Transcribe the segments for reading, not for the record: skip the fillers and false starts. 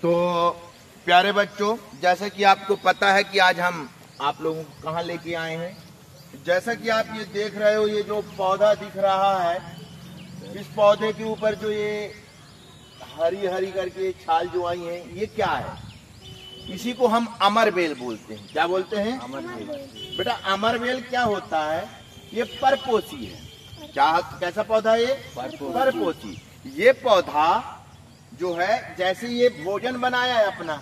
तो प्यारे बच्चों, जैसा कि आपको पता है कि आज हम आप लोगों को कहाँ लेके आए हैं। जैसा कि आप ये देख रहे हो, ये जो पौधा दिख रहा है, इस पौधे के ऊपर जो ये हरी हरी करके छाल जो आई है, ये क्या है? इसी को हम अमरबेल बोलते हैं। क्या बोलते हैं? अमरबेल। बेटा अमरबेल क्या होता है? ये परपोसी है। क्या कैसा पौधा है ये? परपोसी। ये पौधा जो है, जैसे ये भोजन बनाया है अपना,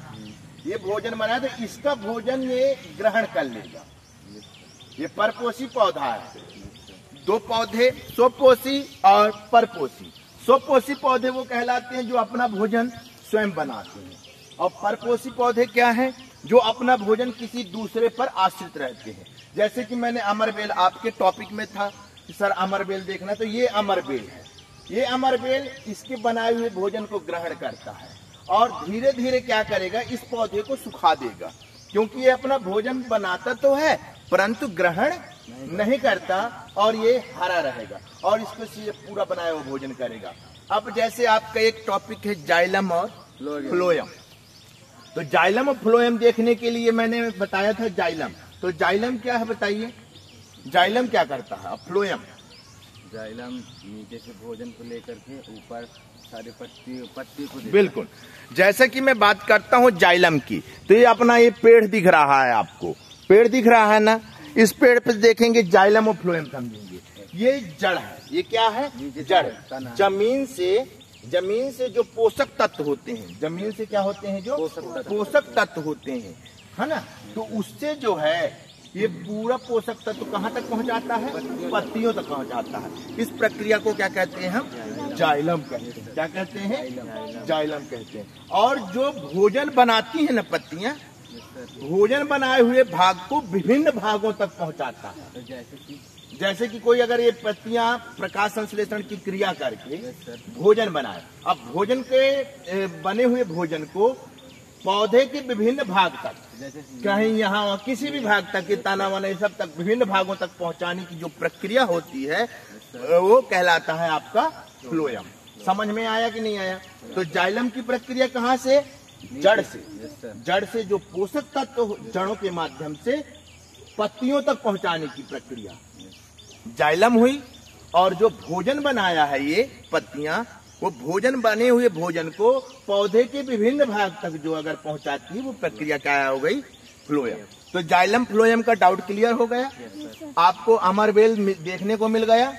ये भोजन बनाया तो इसका भोजन ये ग्रहण कर लेगा। ये परपोसी पौधा है। दो पौधे, स्वपोषी और परपोषी। स्वपोषी पौधे वो कहलाते हैं जो अपना भोजन स्वयं बनाते हैं, और परपोषी पौधे क्या हैं? जो अपना भोजन किसी दूसरे पर आश्रित रहते हैं। जैसे कि मैंने अमरबेल, आपके टॉपिक में था कि सर अमरबेल देखना, तो ये अमरबेल है। ये अमरबेल इसके बनाए हुए भोजन को ग्रहण करता है और धीरे धीरे क्या करेगा, इस पौधे को सुखा देगा, क्योंकि ये अपना भोजन बनाता तो है परंतु ग्रहण नहीं करता, और ये हरा रहेगा और इसको पूरा बनाया हुआ भोजन करेगा। अब जैसे आपका एक टॉपिक है जाइलम और फ्लोएम, तो जाइलम और फ्लोएम देखने के लिए मैंने बताया था जाइलम। तो जाइलम क्या है बताइए? जाइलम क्या करता है? अब फ्लोएम। जाइलम नीचे से भोजन को लेकर के ऊपर सारी पत्ती को। बिल्कुल। जैसा कि मैं बात करता हूँ जाइलम की, तो ये अपना ये पेड़ दिख रहा है, आपको पेड़ दिख रहा है ना? इस पेड़ पे देखेंगे जाइलम और फ्लोएम समझेंगे। ये जड़ है। ये क्या है? जड़। जमीन से जो पोषक तत्व होते हैं, जमीन से क्या होते हैं? जो पोषक तत्व होते हैं, है ना? तो उससे जो है ये पूरा पोषक तत्व कहाँ तक पहुँचाता है? पत्तियों तक पहुँचाता है। इस प्रक्रिया को क्या कहते हैं हम? जाइलम कहते हैं। क्या कहते हैं? जाइलम कहते हैं। और जो भोजन बनाती है ना पत्तियां, भोजन बनाए हुए भाग को विभिन्न भागों तक पहुँचाता है। जैसे कि कोई अगर ये पत्तियां प्रकाश संश्लेषण की क्रिया करके भोजन बनाए, अब भोजन के बने हुए भोजन को पौधे के विभिन्न भाग तक, कहीं यहाँ किसी भी भाग तक, तना वाना सब तक, विभिन्न भागों तक पहुंचाने की जो प्रक्रिया होती है वो कहलाता है आपका फ्लोएम। समझ में आया कि नहीं आया? तो जाइलम की प्रक्रिया कहाँ से? जड़ से। जड़ से जो पोषक तत्व जड़ों के माध्यम से पत्तियों तक पहुंचाने की प्रक्रिया जाइलम हुई। और जो भोजन बनाया है ये पत्तियां, वो भोजन बने हुए भोजन को पौधे के विभिन्न भाग तक जो अगर पहुंचाती है, वो प्रक्रिया क्या हो गई? फ्लोएम। तो जाइलम फ्लोएम का डाउट क्लियर हो गया? आपको अमरबेल देखने को मिल गया,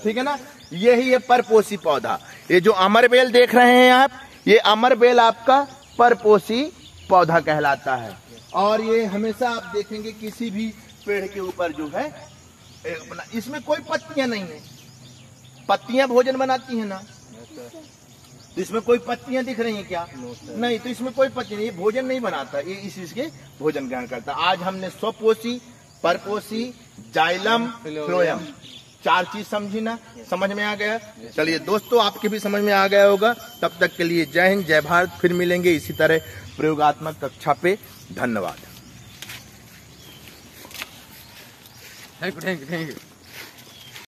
ठीक है ना? यही है परपोषी पौधा। ये जो अमरबेल देख रहे हैं आप, ये अमरबेल आपका परपोषी पौधा कहलाता है। और ये हमेशा आप देखेंगे किसी भी पेड़ के ऊपर जो है अपना, इसमें कोई पत्तियां नहीं है। पत्तियां भोजन बनाती है ना, तो इसमें कोई पत्तियां दिख रही हैं क्या? नहीं, तो इसमें कोई पत्ती नहीं, ये भोजन नहीं बनाता, ये इस इसके भोजन ग्रहण करता। आज हमने स्वपोषी, परपोषी, जाइलम, फ्लोएम, 4 चीज समझी ना? समझ में आ गया? चलिए दोस्तों, आपके भी समझ में आ गया होगा। तब तक के लिए जय हिंद, जय भारत। फिर मिलेंगे इसी तरह प्रयोगात्मक कक्षा पे। धन्यवाद। Thank you.